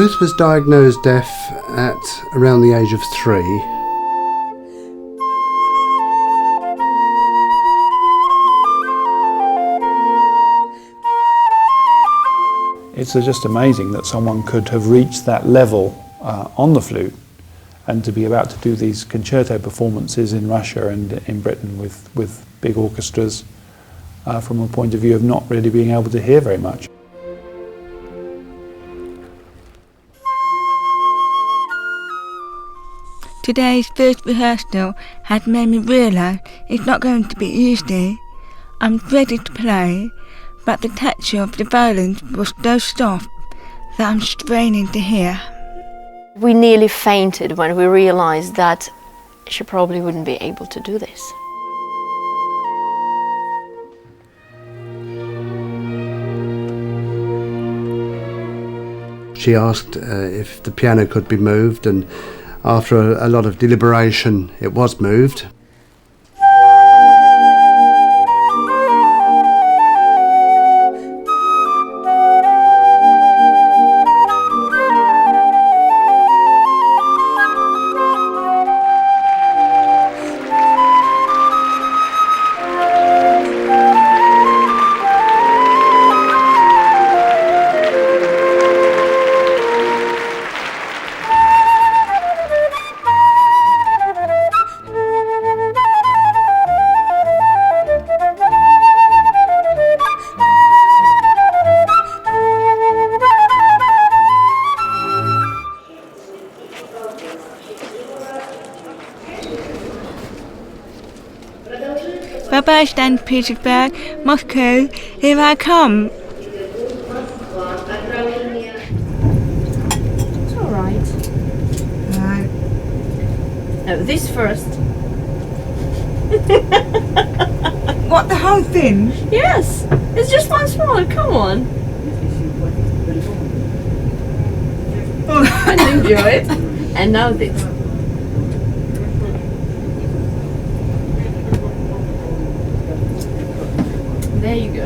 Ruth was diagnosed deaf at around the age of 3. It's just amazing that someone could have reached that level on the flute, and to be about to do these concerto performances in Russia and in Britain with big orchestras from a point of view of not really being able to hear very much. Today's first rehearsal has made me realise it's not going to be easy. I'm ready to play, but the texture of the violins was so soft that I'm straining to hear. We nearly fainted when we realised that she probably wouldn't be able to do this. She asked if the piano could be moved, and after a lot of deliberation it was moved. Bye-bye, St. Petersburg, Moscow, here I come. It's all right. Right. No, this first. What, the whole thing? Yes, it's just one smaller. Come on. And enjoy it. And now this. There you go.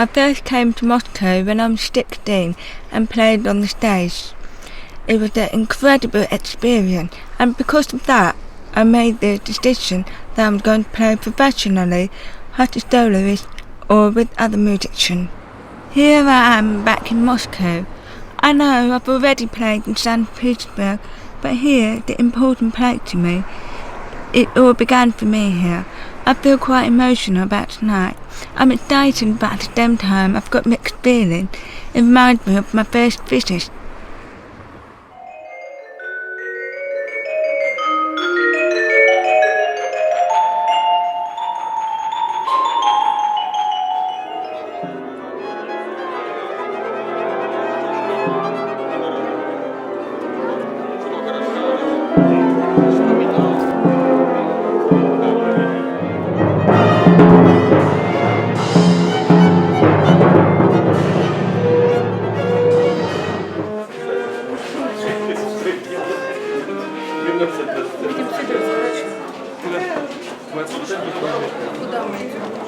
I first came to Moscow when I was 16 and played on the stage. It was an incredible experience, and because of that I made the decision that I'm going to play professionally, as a soloist or with other musicians. Here I am back in Moscow. I know I've already played in St. Petersburg, but here the important place to me. It all began for me here. I feel quite emotional about tonight. I'm excited, but at the same time I've got mixed feelings. It reminds me of my first visit.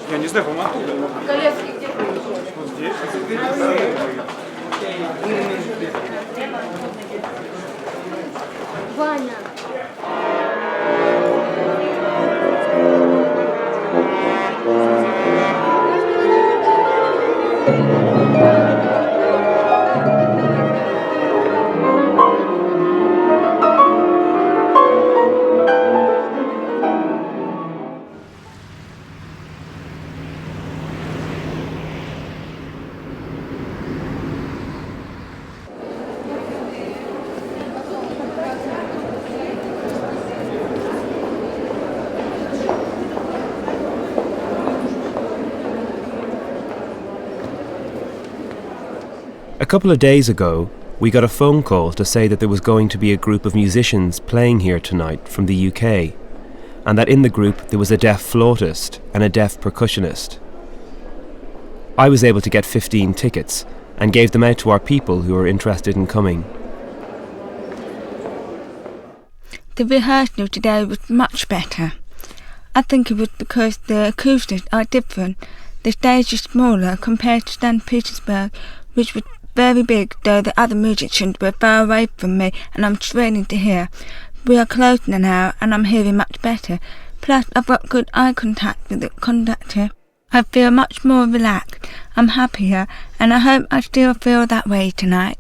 Я не знаю, по-моему, оттуда. Вот здесь. Ваня. A couple of days ago, we got a phone call to say that there was going to be a group of musicians playing here tonight from the UK, and that in the group there was a deaf flautist and a deaf percussionist. I was able to get 15 tickets and gave them out to our people who were interested in coming. The rehearsal today was much better. I think it was because the acoustics are different. The stage is smaller compared to St. Petersburg, which was very big, though the other musicians were far away from me and I'm straining to hear. We are closer now and I'm hearing much better. Plus I've got good eye contact with the conductor. I feel much more relaxed, I'm happier, and I hope I still feel that way tonight.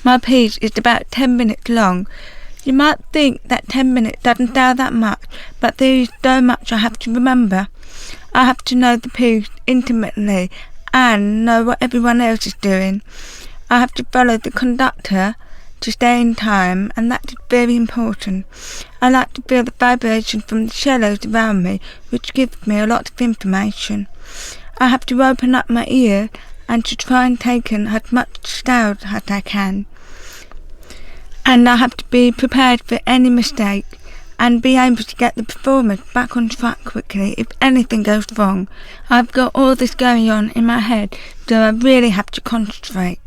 My piece is about 10 minutes long. You might think that 10 minutes doesn't sound that much, but there is so much I have to remember. I have to know the piece intimately and know what everyone else is doing. I have to follow the conductor to stay in time, and that is very important. I like to feel the vibration from the cellos around me, which gives me a lot of information. I have to open up my ear and to try and take in as much sound as I can. And I have to be prepared for any mistake and be able to get the performance back on track quickly if anything goes wrong. I've got all this going on in my head, so I really have to concentrate.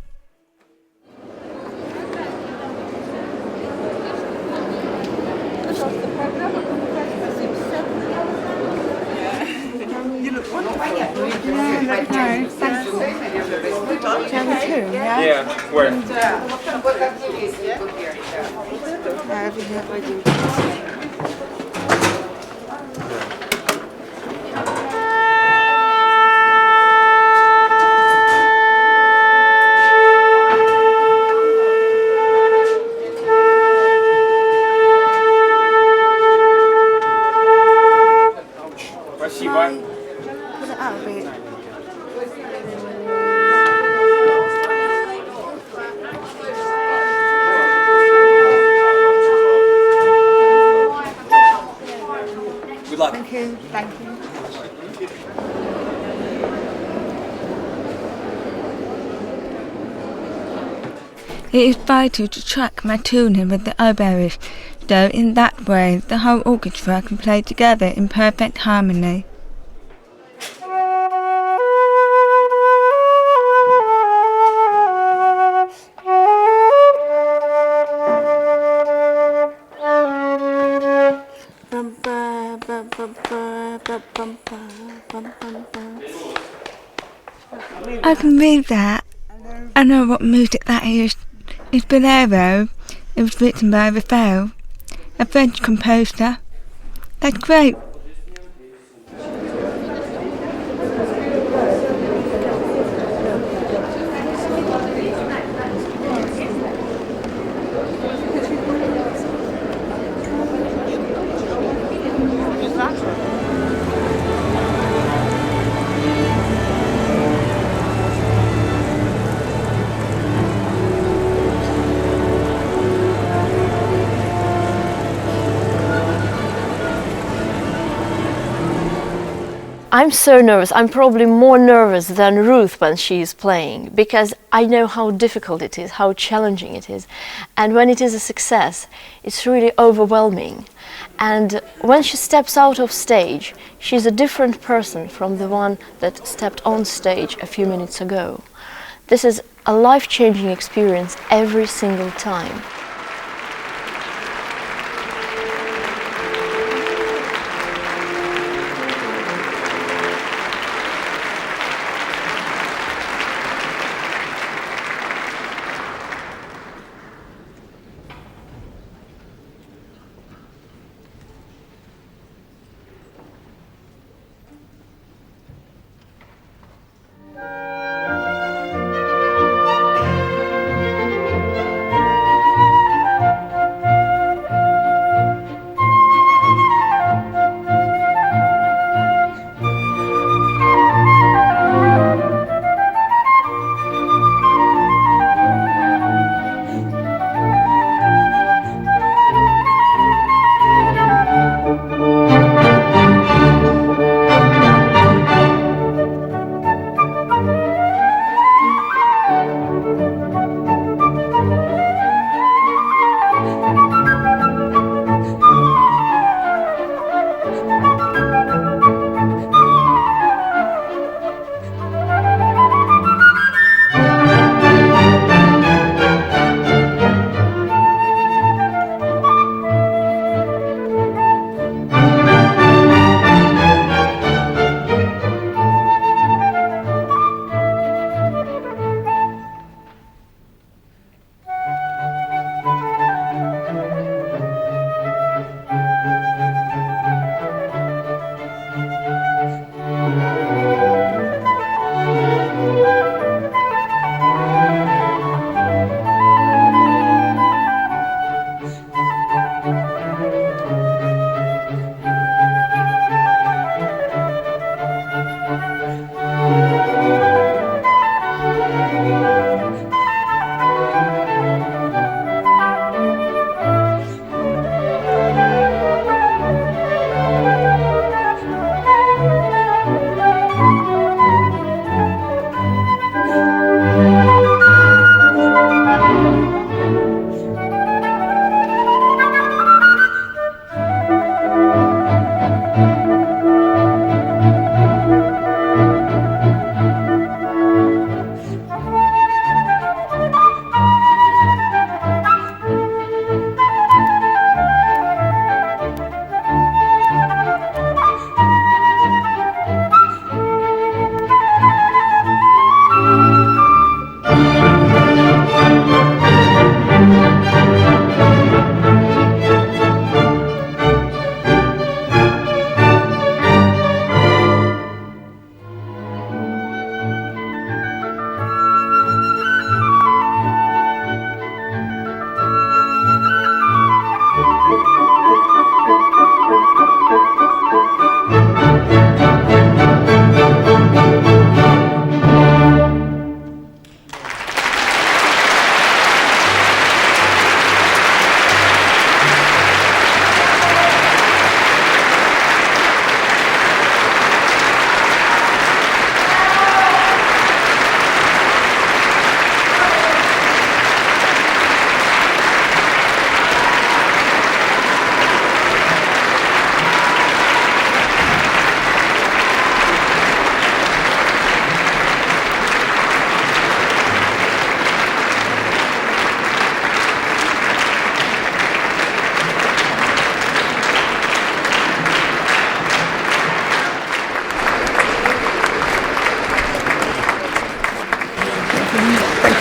Yeah, where? Спасибо. Good luck. Thank you. Thank you. It is vital to track my tuning with the oboist, so in that way the whole orchestra can play together in perfect harmony. I can read that. I know what music that is. It's Bolero. It was written by Raphael, a French composer. That's great. I'm so nervous. I'm probably more nervous than Ruth when she's playing, because I know how difficult it is, how challenging it is. And when it is a success, it's really overwhelming. And when she steps out of stage, she's a different person from the one that stepped on stage a few minutes ago. This is a life-changing experience every single time.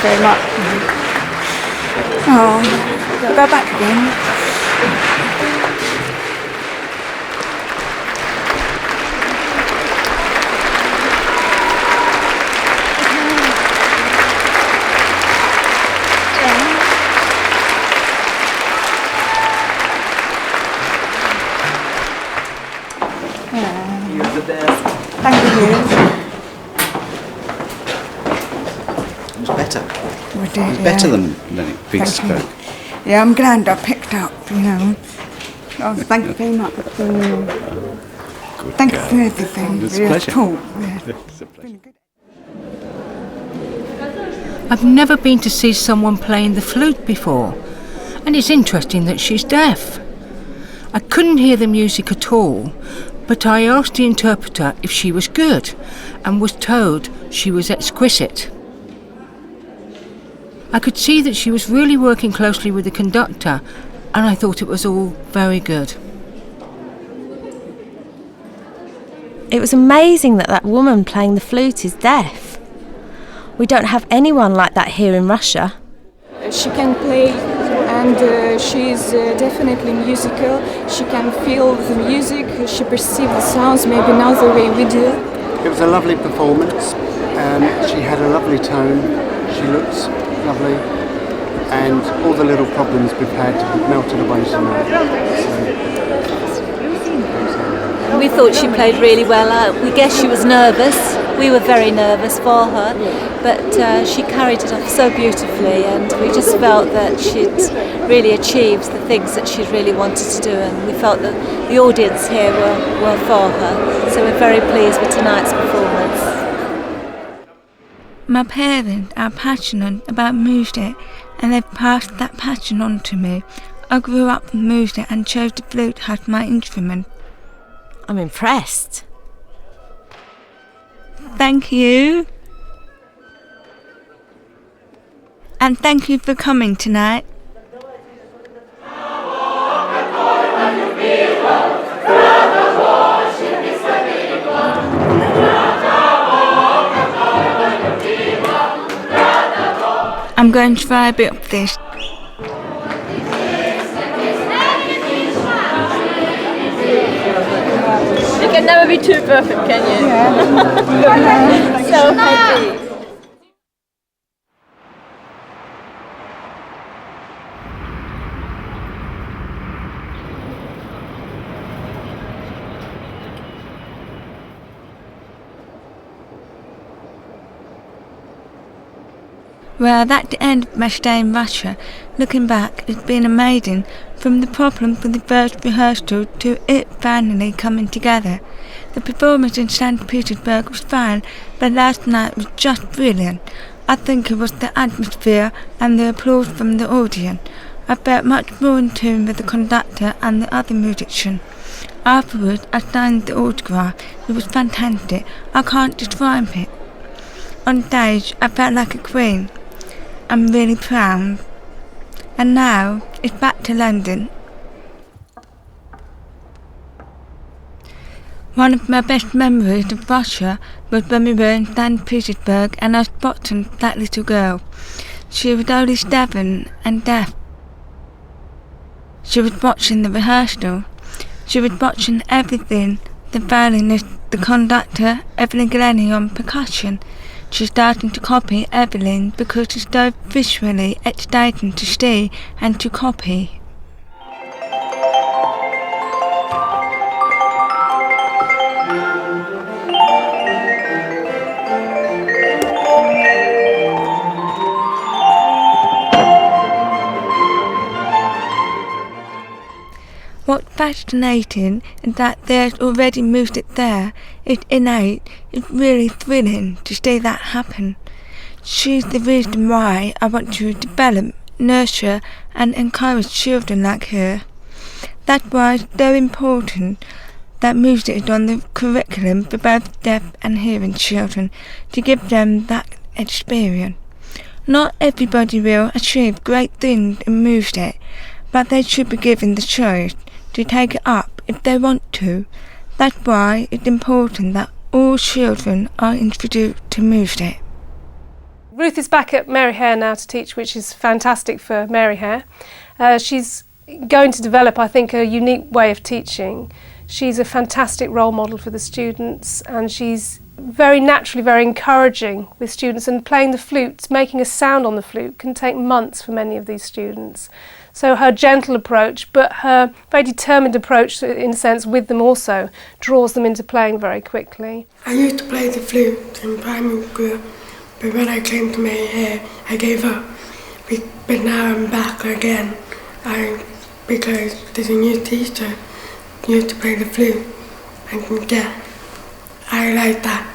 very much. Oh, go back again. You're the best. Thank you. It was better. We did, It was better than Big Spoke. Yeah, I'm glad I picked up, you know. Oh, thank you very much. Thank you for everything. It's a pleasure. It's a pleasure. I've never been to see someone playing the flute before, and it's interesting that she's deaf. I couldn't hear the music at all, but I asked the interpreter if she was good, and was told she was exquisite. I could see that she was really working closely with the conductor, and I thought it was all very good. It was amazing that that woman playing the flute is deaf. We don't have anyone like that here in Russia. She can play, and she's definitely musical. She can feel the music, she perceives the sounds maybe not the way we do. It was a lovely performance. She had a lovely tone. She looked lovely, and all the little problems we've had melted away tonight. We thought she played really well. We guess she was nervous. We were very nervous for her, but she carried it off so beautifully, and we just felt that she'd really achieved the things that she'd really wanted to do, and we felt that the audience here were for her. So we're very pleased with tonight's performance. My parents are passionate about music, and they've passed that passion on to me. I grew up with music and chose the flute as my instrument. I'm impressed. Thank you. And thank you for coming tonight. I'm going to try a bit of this. You can never be too perfect, can you? Yeah. So happy. Well, that's the end of my stay in Russia. Looking back, it's been amazing, from the problem with the first rehearsal to it finally coming together. The performance in St. Petersburg was fine, but last night was just brilliant. I think it was the atmosphere and the applause from the audience. I felt much more in tune with the conductor and the other musician. Afterwards, I signed the autograph. It was fantastic. I can't describe it. On stage, I felt like a queen. I'm really proud. And now, it's back to London. One of my best memories of Russia was when we were in St. Petersburg and I was watching that little girl. She was only 7 and deaf. She was watching the rehearsal. She was watching everything, the violinist, the conductor, Evelyn Glennie on percussion. She's starting to copy Evelyn because it's so visually exciting to see and to copy. What's fascinating is that there's already music there. It's innate. It's really thrilling to see that happen. She's the reason why I want to develop, nurture and encourage children like her. That's why it's so important that music is on the curriculum for both deaf and hearing children, to give them that experience. Not everybody will achieve great things in music, but they should be given the choice to take it up if they want to. That's why it's important that all children are introduced to music. Ruth is back at Mary Hare now to teach, which is fantastic for Mary Hare. She's going to develop, I think, a unique way of teaching. She's a fantastic role model for the students, and she's very naturally very encouraging with students, and playing the flute, making a sound on the flute can take months for many of these students. So her gentle approach, but her very determined approach in a sense with them also, draws them into playing very quickly. I used to play the flute in primary school, but when I came to Mary Hare I gave up. But now I'm back again because there's a new teacher who used to play the flute, and yeah, I like that.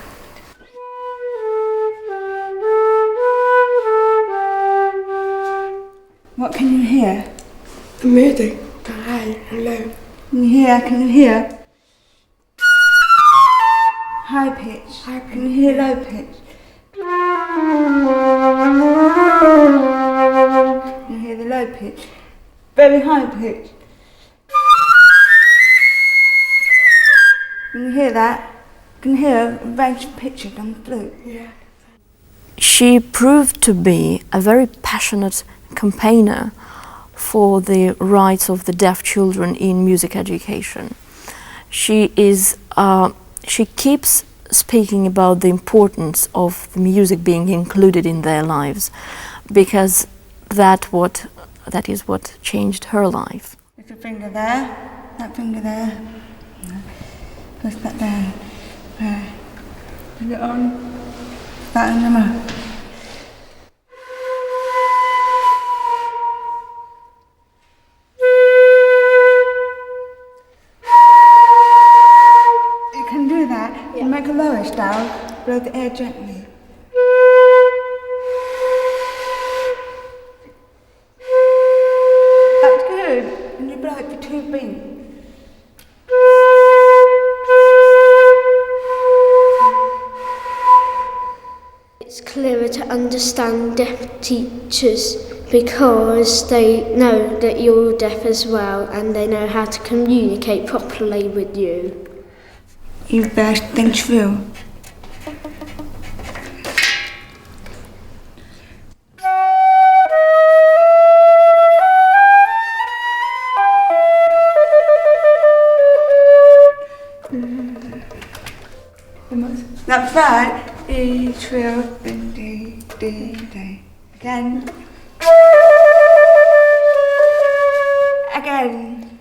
What can you hear? The music, the high and low. Can you hear? High pitch. Can you hear low pitch? Can you hear the low pitch? Very high pitch. Can you hear that? Can you hear a range of pitches on the flute? Yeah. She proved to be a very passionate campaigner for the rights of the deaf children in music education. She keeps speaking about the importance of the music being included in their lives, because that is what changed her life. Put your finger there, that finger there. Push that down. Put it on. That in your mouth. You can do that. Yeah. You make a lowish down, blow the air gently. That's good. And you blow it for 2 beats. It's clearer to understand deaf teachers because they know that you're deaf as well, and they know how to communicate properly with you. You burst things through. That's right. E, trill, D, D, D. Again. Again.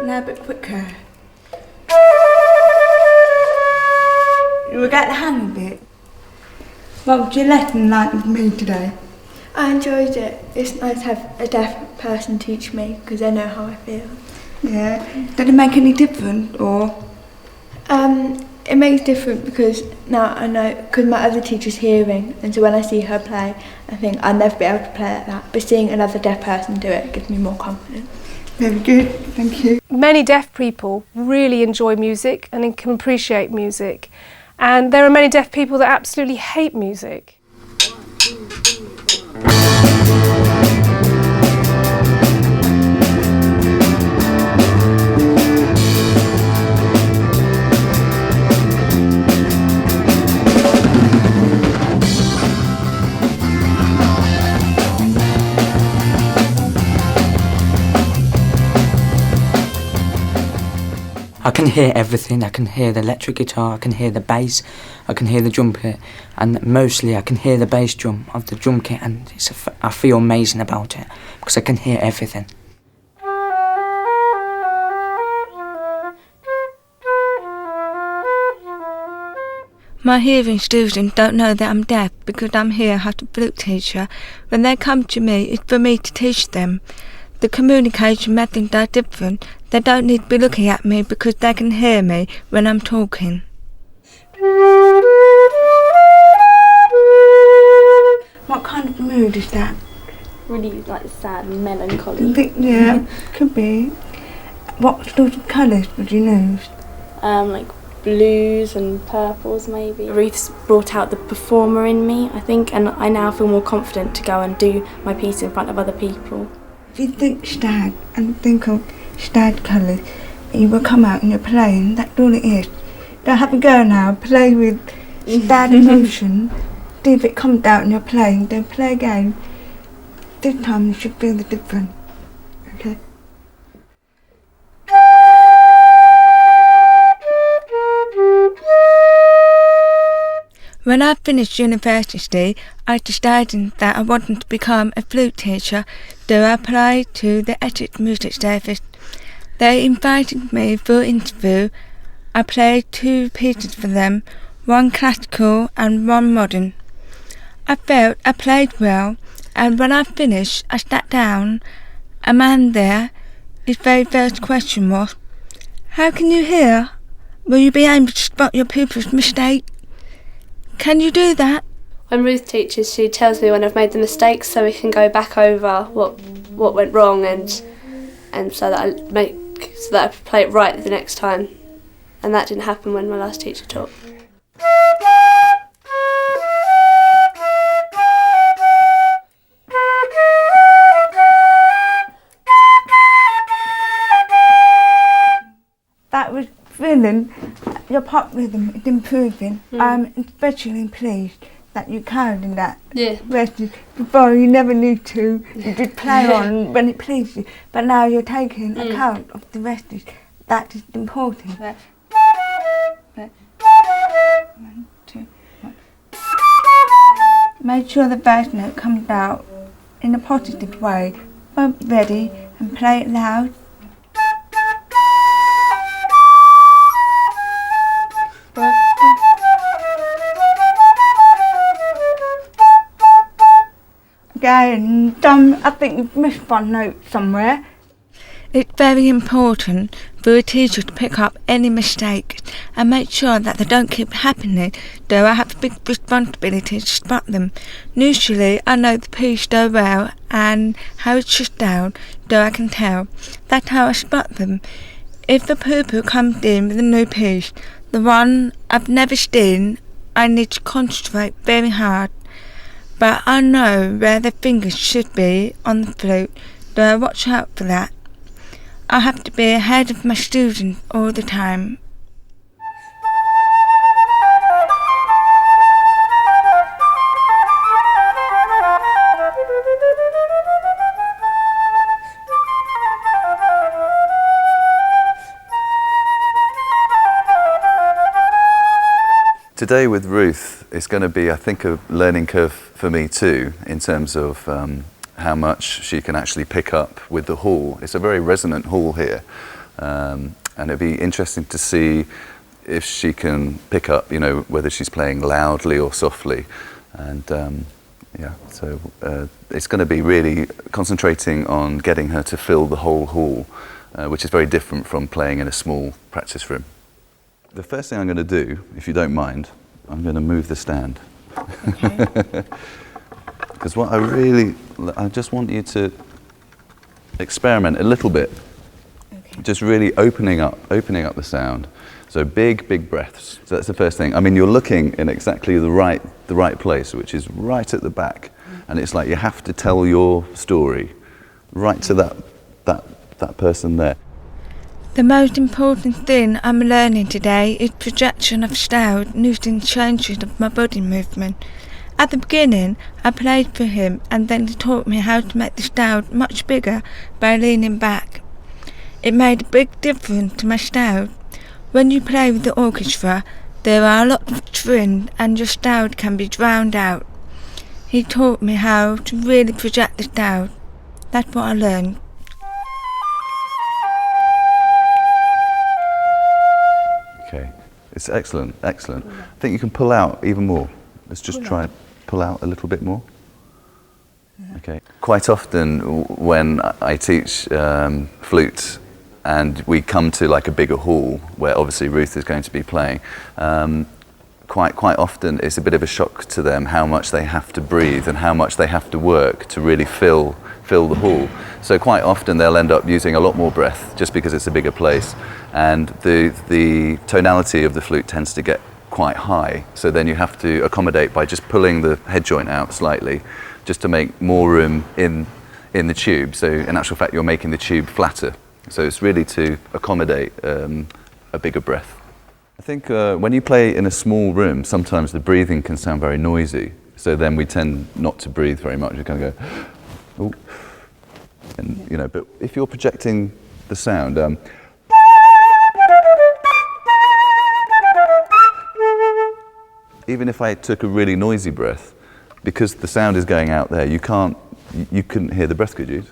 Now a bit quicker. You will get the hang of it. What was your lesson like with me today? I enjoyed it. It's nice to have a deaf person teach me because they know how I feel. Yeah. Did it make any difference or? It makes difference because now I know, because my other teacher's hearing, and so when I see her play, I think I'll never be able to play like that. But seeing another deaf person do it gives me more confidence. Very good, thank you. Many deaf people really enjoy music and can appreciate music, and there are many deaf people that absolutely hate music. I can hear everything. I can hear the electric guitar, I can hear the bass, I can hear the drum kit, and mostly I can hear the bass drum of the drum kit, and I feel amazing about it because I can hear everything. My hearing students don't know that I'm deaf because I'm here as a flute teacher. When they come to me, it's for me to teach them. The communication methods are different. They don't need to be looking at me because they can hear me when I'm talking. What kind of mood is that? Really like sad and melancholy. Yeah, could be. What sort of colours would you use? Like blues and purples maybe. Ruth's brought out the performer in me, I think, and I now feel more confident to go and do my piece in front of other people. If you think stag and think of stag colours, you will come out and you're playing, that's all it is. Don't have a go now, play with Start emotion. See if it comes out and you're playing. Then play again. This time you should feel the difference. Okay? When I finished university, I decided that I wanted to become a flute teacher, so I applied to the Essex Music Service. They invited me for an interview. I played 2 pieces for them, one classical and one modern. I felt I played well, and when I finished, I sat down. A man there, his very first question was, "How can you hear? Will you be able to spot your pupil's mistake? Can you do that?" When Ruth teaches, she tells me when I've made the mistakes so we can go back over what went wrong and so that I play it right the next time. And that didn't happen when my last teacher taught. That was feeling your pop rhythm is improving. I'm especially pleased that you carried that rested. Before you never need to, you just play on when it pleases you. But now you're taking account of the rested. That is important. 1, 2, 1. Make sure the bass note comes out in a positive way. Ready and play it loud. Again, I think you've missed one note somewhere. It's very important for a teacher to pick up any mistakes and make sure that they don't keep happening, though I have a big responsibility to spot them. Usually I know the piece so well and how it's shut down, though I can tell. That's how I spot them. If the pupil comes in with a new piece, the one I've never seen, I need to concentrate very hard. But I know where the fingers should be on the flute, so I watch out for that. I have to be ahead of my students all the time. Today with Ruth is going to be, I think, a learning curve for me too, in terms of how much she can actually pick up with the hall. It's a very resonant hall here, and it'd be interesting to see if she can pick up, you know, whether she's playing loudly or softly. And so it's going to be really concentrating on getting her to fill the whole hall, which is very different from playing in a small practice room. The first thing I'm going to do, if you don't mind, I'm going to move the stand. Because what I just want you to experiment a little bit. Okay. Just really opening up the sound. So big breaths. So that's the first thing. I mean, you're looking in exactly the right place, which is right at the back. And it's like you have to tell your story right to that person there. The most important thing I'm learning today is projection of sound using changes of my body movement. At the beginning, I played for him and then he taught me how to make the sound much bigger by leaning back. It made a big difference to my sound. When you play with the orchestra, there are a lot of strings and your sound can be drowned out. He taught me how to really project the sound. That's what I learned. Okay, it's excellent. I think you can pull out even more. Let's just try and pull out a little bit more. Okay. Quite often when I teach flute and we come to like a bigger hall where obviously Ruth is going to be playing, quite often it's a bit of a shock to them how much they have to breathe and how much they have to work to really fill the hall. So quite often they'll end up using a lot more breath just because it's a bigger place, and the tonality of the flute tends to get quite high, so then you have to accommodate by just pulling the head joint out slightly just to make more room in the tube. So in actual fact you're making the tube flatter, so it's really to accommodate a bigger breath. I think when you play in a small room, sometimes the breathing can sound very noisy. So then we tend not to breathe very much. You kind of go, ooh. And, you know, but if you're projecting the sound, even if I took a really noisy breath, because the sound is going out there, you couldn't hear the breath, could you?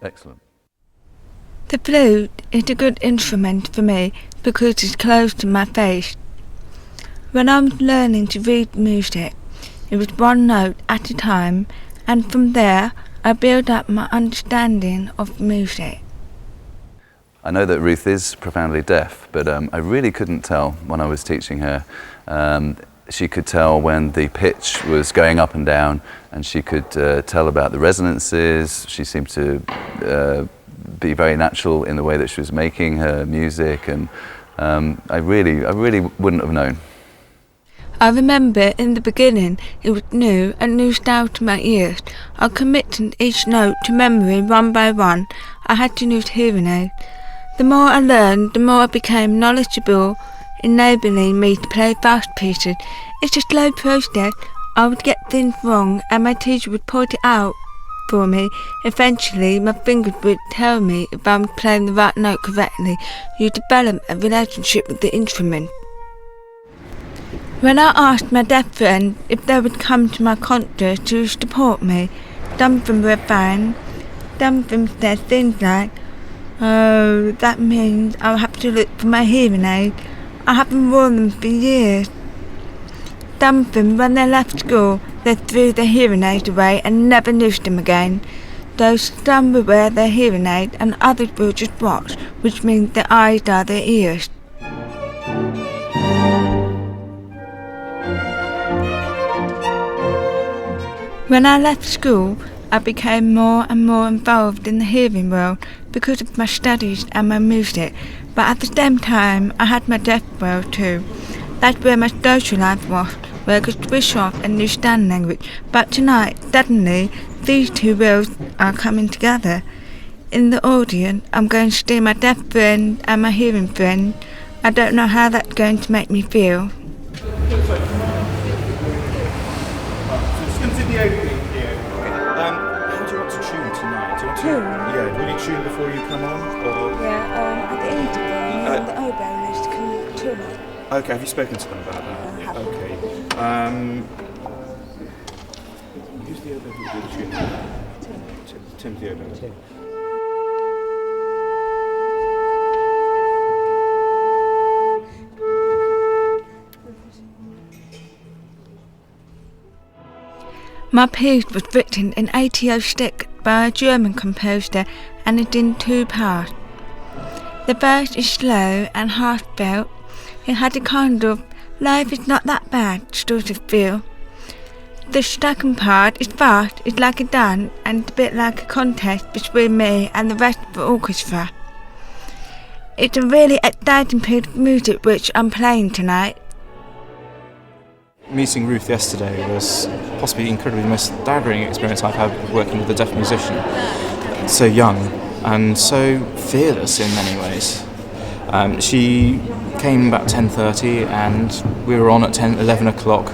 Excellent. The flute is a good instrument for me because it's close to my face. When I was learning to read music, it was one note at a time, and from there I built up my understanding of music. I know that Ruth is profoundly deaf, but I really couldn't tell when I was teaching her. She could tell when the pitch was going up and down, and she could tell about the resonances. She seemed to be very natural in the way that she was making her music, and I really wouldn't have known. I remember in the beginning it was new and new style to my ears. I committed each note to memory one by one. I had to use hearing aids. The more I learned, the more I became knowledgeable, enabling me to play fast pieces. It's a slow process. I would get things wrong and my teacher would point it out for me. Eventually my fingers would tell me if I was playing the right note correctly. You develop a relationship with the instrument. When I asked my deaf friend if they would come to my concert to support me, some of them were fine. Some of them said things like, "Oh, that means I'll have to look for my hearing aid. I haven't worn them for years." Some of them, when they left school, they threw their hearing aids away and never used them again. Though some will wear their hearing aid and others will just watch, which means their eyes are their ears. When I left school, I became more and more involved in the hearing world because of my studies and my music, but at the same time I had my deaf world too. That's where my social life was, where I could switch off and understand language. But tonight, suddenly, these two worlds are coming together. In the audience, I'm going to see my deaf friend and my hearing friend. I don't know how that's going to make me feel. Just continue opening here. How do you want to tune tonight? Do you want to? Tune? Yeah, will you tune before you come on? Or? Yeah, at the interval, the oboe needs to come tune it. Okay, have you spoken to them about that? I have. Okay. Who's the oboe who will do the tuning? Tim the oboe. My piece was written in 1806 by a German composer and it's in two parts. The verse is slow and heartfelt. It had a kind of life is not that bad sort of feel. The second part is fast, it's like a dance and a bit like a contest between me and the rest of the orchestra. It's a really exciting piece of music which I'm playing tonight. Meeting Ruth yesterday was possibly incredibly the most staggering experience I've had working with a deaf musician. So young and so fearless in many ways. She came about 10:30 and we were on at 11 o'clock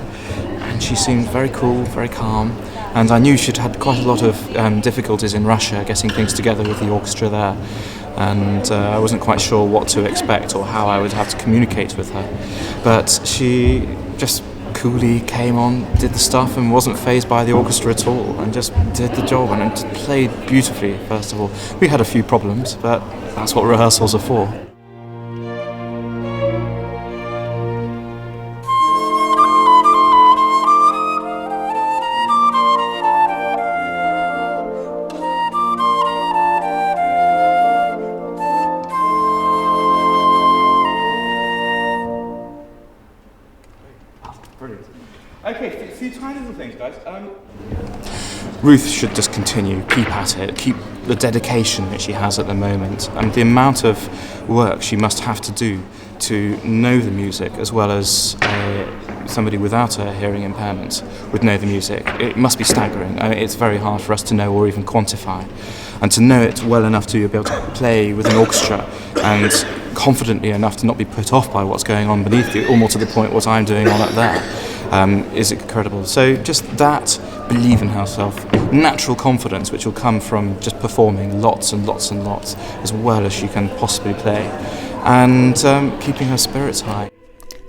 and she seemed very cool, very calm, and I knew she'd had quite a lot of difficulties in Russia getting things together with the orchestra there, and I wasn't quite sure what to expect or how I would have to communicate with her, but she just coolly came on, did the stuff and wasn't fazed by the orchestra at all and just did the job and played beautifully. First of all, we had a few problems, but that's what rehearsals are for. Brilliant. Okay, a few tiny little things, guys. Ruth should just continue, keep at it, keep the dedication that she has at the moment, and the amount of work she must have to do to know the music as well as somebody without a hearing impairment would know the music. It must be staggering. I mean, it's very hard for us to know or even quantify. And to know it well enough to be able to play with an orchestra and confidently enough to not be put off by what's going on beneath you, or more to the point what I'm doing on up there, is incredible. So just that belief in herself, natural confidence which will come from just performing lots and lots and lots as well as she can possibly play, and keeping her spirits high.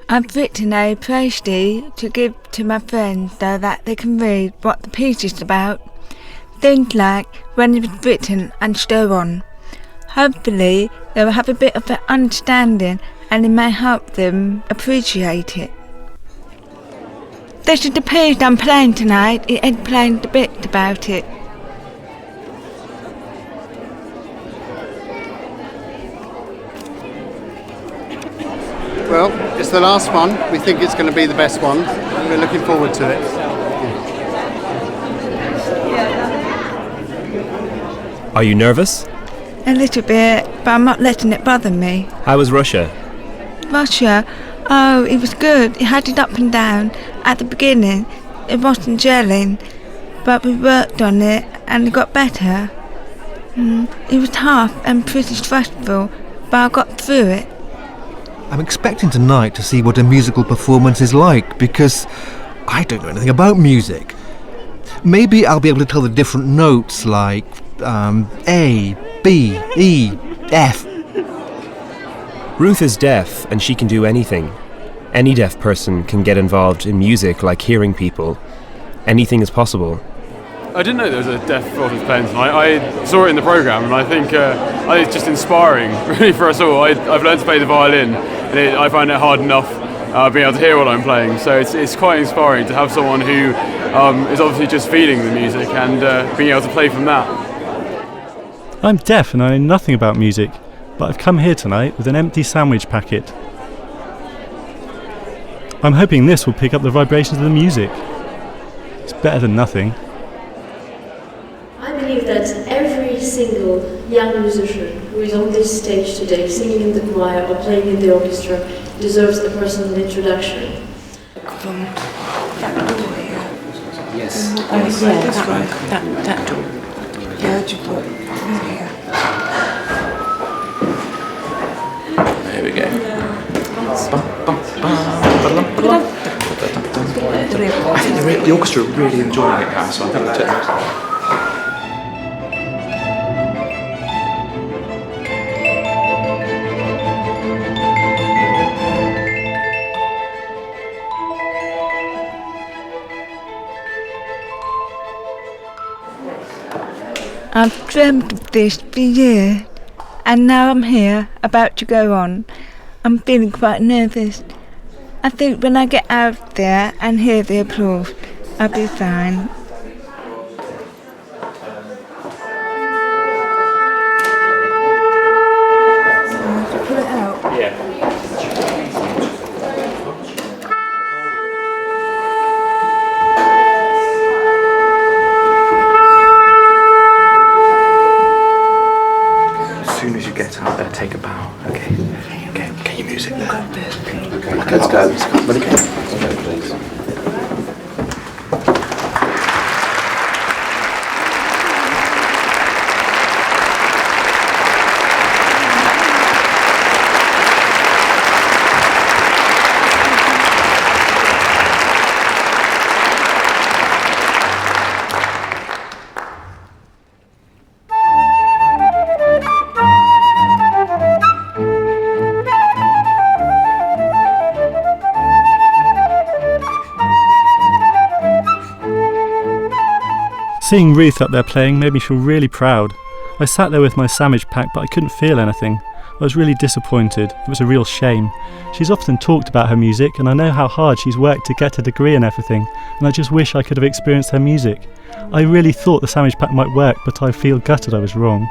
I've written a postie to give to my friends so that they can read what the piece is about. Things like when it was written and so on. Hopefully they will have a bit of an understanding and it may help them appreciate it. This is the piece I'm playing tonight. It explains a bit about it. Well, it's the last one. We think it's going to be the best one. We're looking forward to it. Are you nervous? A little bit, but I'm not letting it bother me. How was Russia? Russia? Oh, it was good. It had it up and down. At the beginning, it wasn't gelling, but we worked on it and it got better. It was tough and pretty stressful, but I got through it. I'm expecting tonight to see what a musical performance is like, because I don't know anything about music. Maybe I'll be able to tell the different notes like A, B, E, F. Ruth is deaf and she can do anything. Any deaf person can get involved in music like hearing people. Anything is possible. I didn't know there was a deaf flautist playing tonight. I saw it in the programme and I think it's just inspiring really for us all. I've learned to play the violin and I find it hard enough being able to hear what I'm playing. So it's quite inspiring to have someone who is obviously just feeling the music and being able to play from that. I'm deaf and I know nothing about music, but I've come here tonight with an empty sandwich packet. I'm hoping this will pick up the vibrations of the music. It's better than nothing. I believe that every single young musician who is on this stage today, singing in the choir or playing in the orchestra, deserves a personal introduction. From that door here. Yes. That door. Where'd you put here? There we go. I think the orchestra are really enjoying it now, so I think that's it. I've dreamt of this for years, and now I'm here, about to go on. I'm feeling quite nervous. I think when I get out there and hear the applause, I'll be fine. Pull it out. Yeah. As soon as you get out there, take a bow. Okay. Get your music there. Okay, let's go. Ready? Let's go, please. Seeing Ruth up there playing made me feel really proud. I sat there with my sandwich pack, but I couldn't feel anything. I was really disappointed. It was a real shame. She's often talked about her music, and I know how hard she's worked to get her degree and everything, and I just wish I could have experienced her music. I really thought the sandwich pack might work, but I feel gutted I was wrong.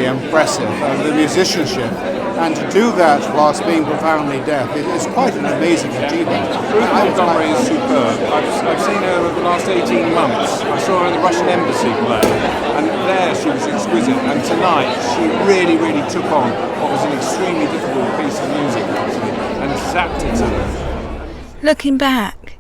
impressive, the musicianship. And to do that whilst being profoundly deaf is quite an amazing achievement. Ruth Montgomery is superb. I've seen her over the last 18 months. I saw her in the Russian embassy play, and there she was exquisite. And tonight she really, really took on what was an extremely difficult piece of music, actually, and zapped it to them. Looking back,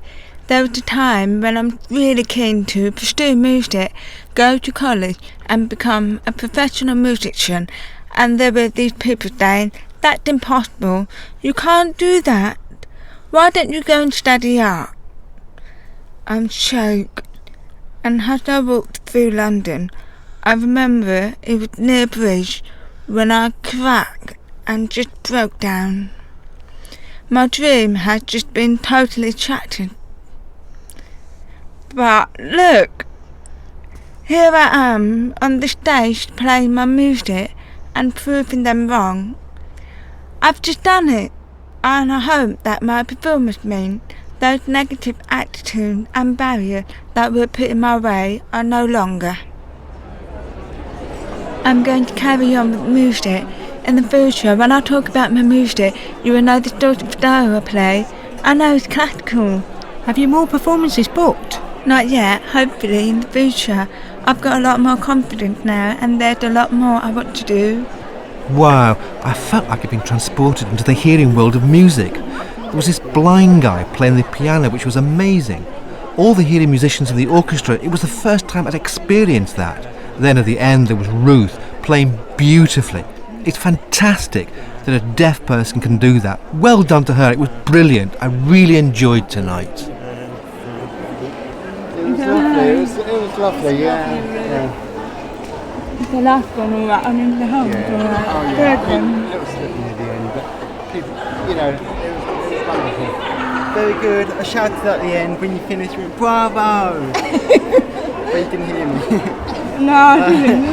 there was a time when I'm really keen to pursue music, go to college and become a professional musician, and there were these people saying, that's impossible, you can't do that, why don't you go and study art? I'm shocked, and as I walked through London, I remember it was near a bridge when I cracked and just broke down. My dream had just been totally shattered. But look, here I am on the stage playing my music and proving them wrong. I've just done it, and I hope that my performance means those negative attitudes and barriers that were put in my way are no longer. I'm going to carry on with music. In the future, when I talk about my music, you will know the sort of style I play. I know it's classical. Have you more performances booked? Not yet, hopefully in the future. I've got a lot more confidence now, and there's a lot more I want to do. Wow, I felt like I'd been transported into the hearing world of music. There was this blind guy playing the piano, which was amazing. All the hearing musicians of the orchestra, it was the first time I'd experienced that. Then at the end there was Ruth, playing beautifully. It's fantastic that a deaf person can do that. Well done to her, it was brilliant. I really enjoyed tonight. It was lovely, yeah. The last one, all right. I mean, the whole one, all right. Oh, Third yeah. one. It was slipping at the end, but people, it was wonderful. Very good. I shouted at the end when you finished with bravo! But you didn't hear me. No, I didn't.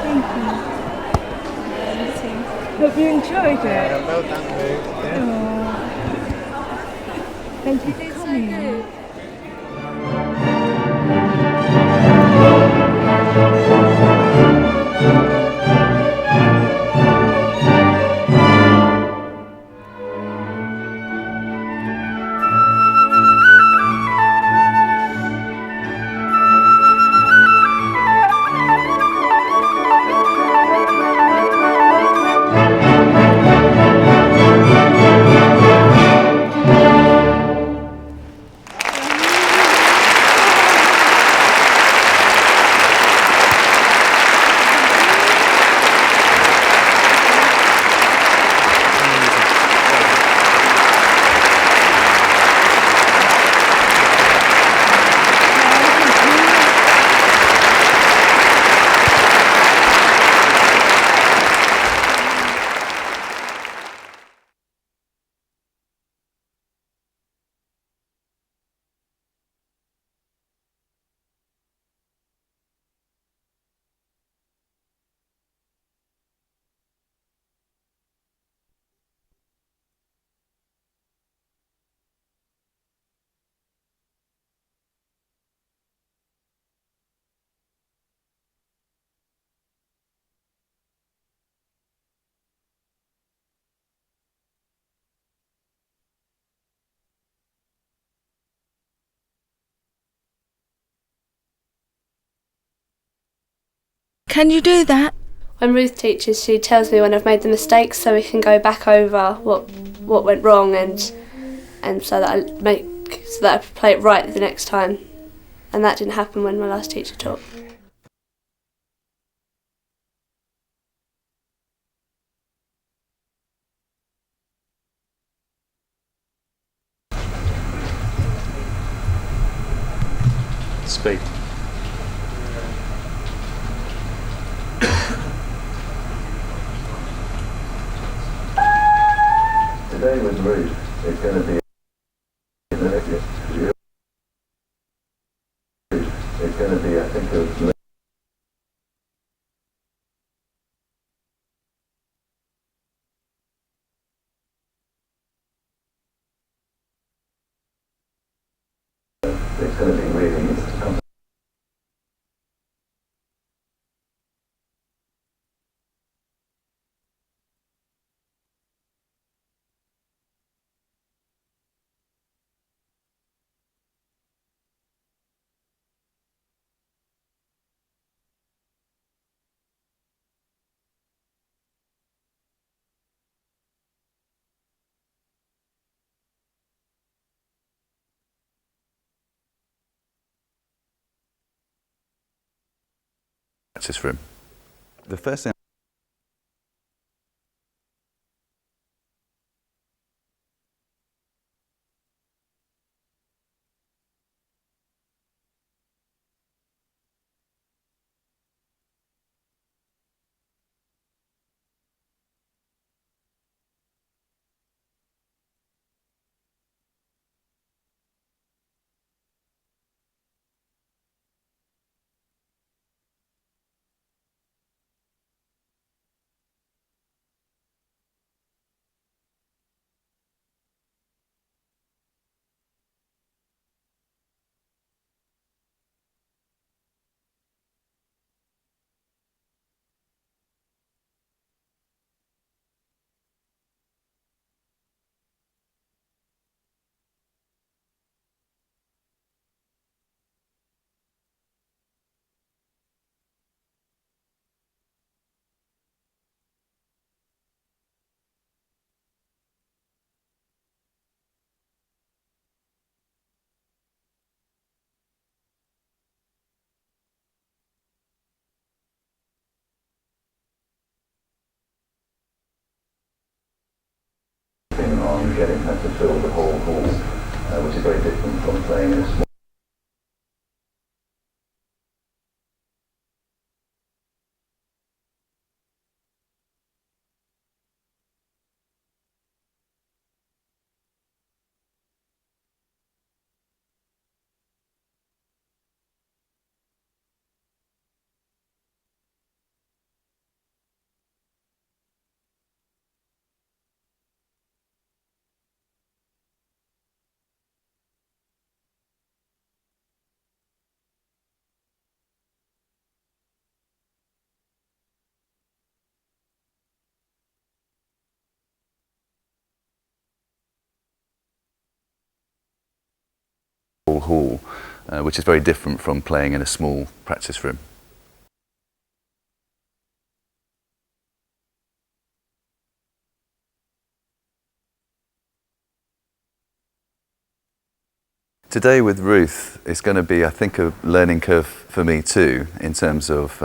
Thank you. Hope you enjoyed it. Yeah, well done, Ruth. Yeah. Thank you for coming. Can you do that? When Ruth teaches, she tells me when I've made the mistakes so we can go back over what went wrong and so that I play it right the next time. And that didn't happen when my last teacher taught. Speak. Today with Ruth, it's going to be it's going to be, I think, it's going to be really practice room. The first thing on getting her to fill the whole hall, which is very different from playing in a small. Hall, which is very different from playing in a small practice room. Today with Ruth is going to be, I think, a learning curve for me too, in terms of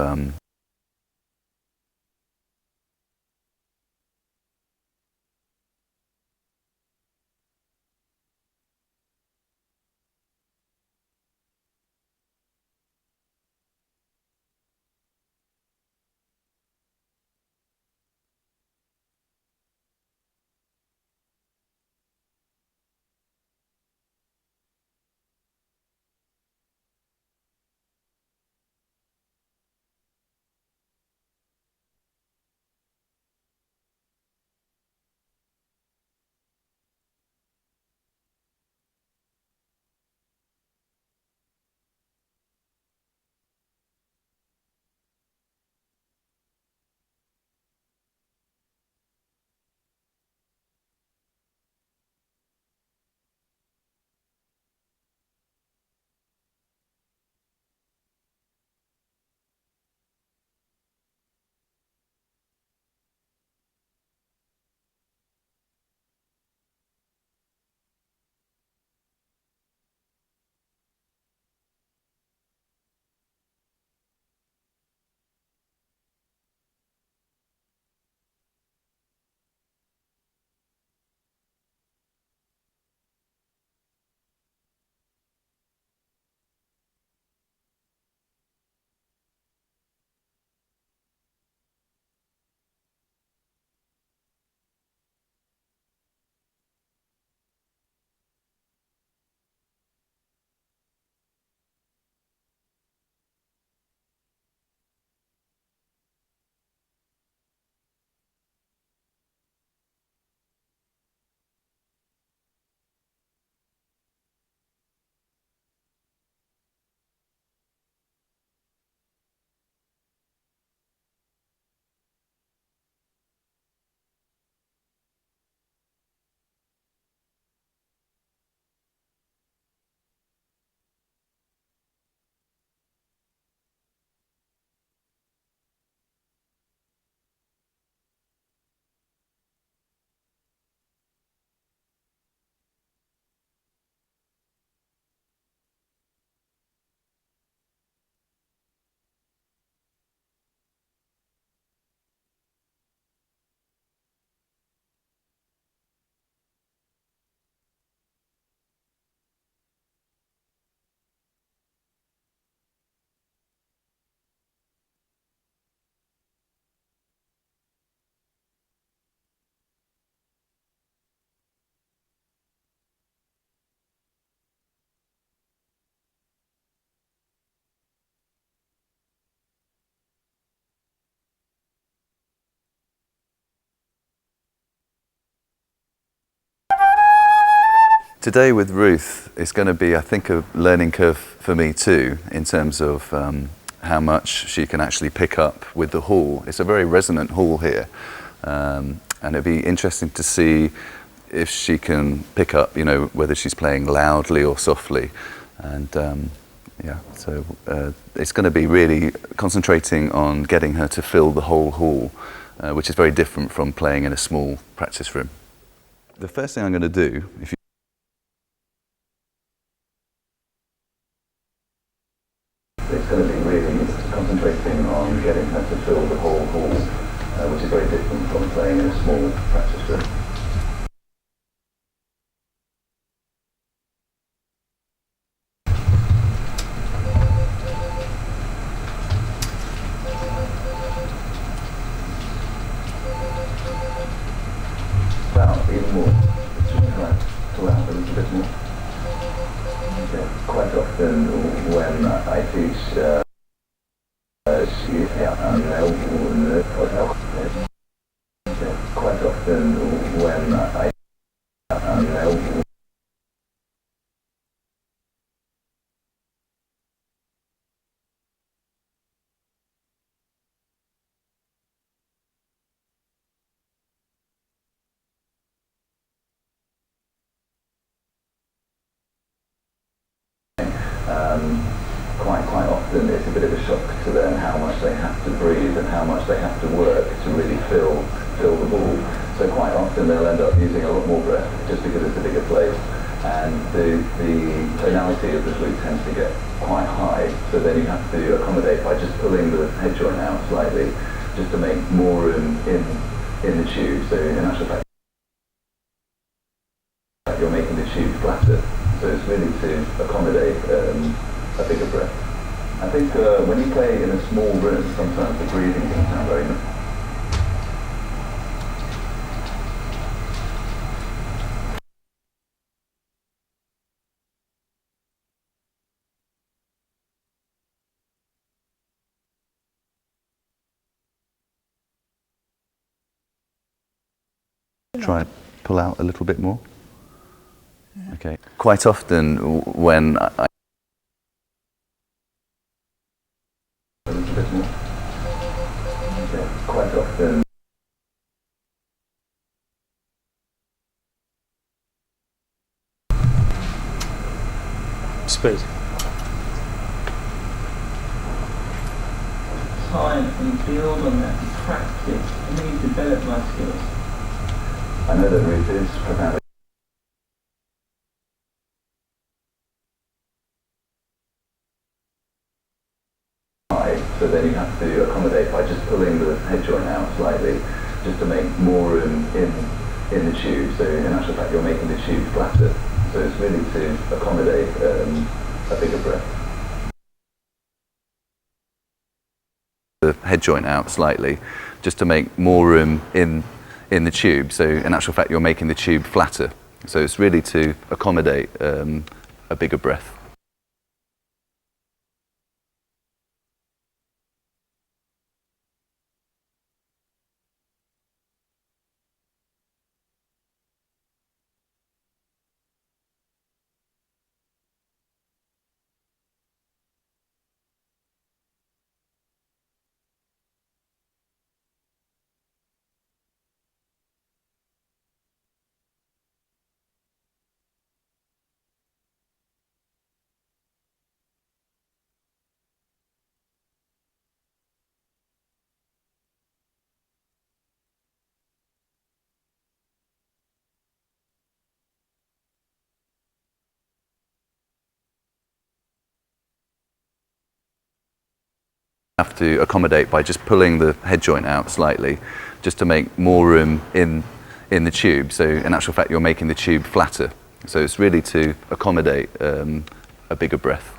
Today with Ruth is going to be, I think, a learning curve for me too, in terms of how much she can actually pick up with the hall. It's a very resonant hall here, and it'd be interesting to see if she can pick up, you know, whether she's playing loudly or softly. And yeah, so it's going to be really concentrating on getting her to fill the whole hall, which is very different from playing in a small practice room. The first thing I'm going to do, if you it's going to be really concentrating on getting her to fill the whole hall, which is very different from playing in a small practice room. Now, even more, just try to pull out a little bit more. Okay. Quite often when I teach, quite often when I quite often it's a bit of a shock to them how much they have to breathe and how much they have to work to really fill the ball. So quite often they'll end up using a lot more breath just because it's a bigger place, and the tonality of the flute tends to get quite high, so then you have to accommodate by just pulling the head joint out slightly just to make more room in the tube. So in actual fact you're making the tube flatter, so it's really to accommodate a bigger breath. I think when you play in a small room, sometimes the breathing can sound very nice. Try and pull out a little bit more. Okay. Quite often when I a little bit more. Okay. Quite often speed. Time and build on that and practice and then you develop my skills. I know that Ruth is profoundly high, so then you have to accommodate by just pulling the head joint out slightly just to make more room in the tube. So in actual fact you're making the tube flatter, so it's really to accommodate a bigger breath. The head joint out slightly just to make more room in the tube, so in actual fact you're making the tube flatter, so it's really to accommodate a bigger breath. Have to accommodate by just pulling the head joint out slightly just to make more room in the tube, so in actual fact you're making the tube flatter, so it's really to accommodate a bigger breath.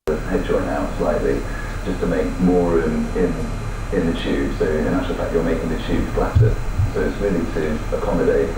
the head joint out slightly, just to make more room in the tube. So in actual fact, you're making the tube flatter. So it's really to accommodate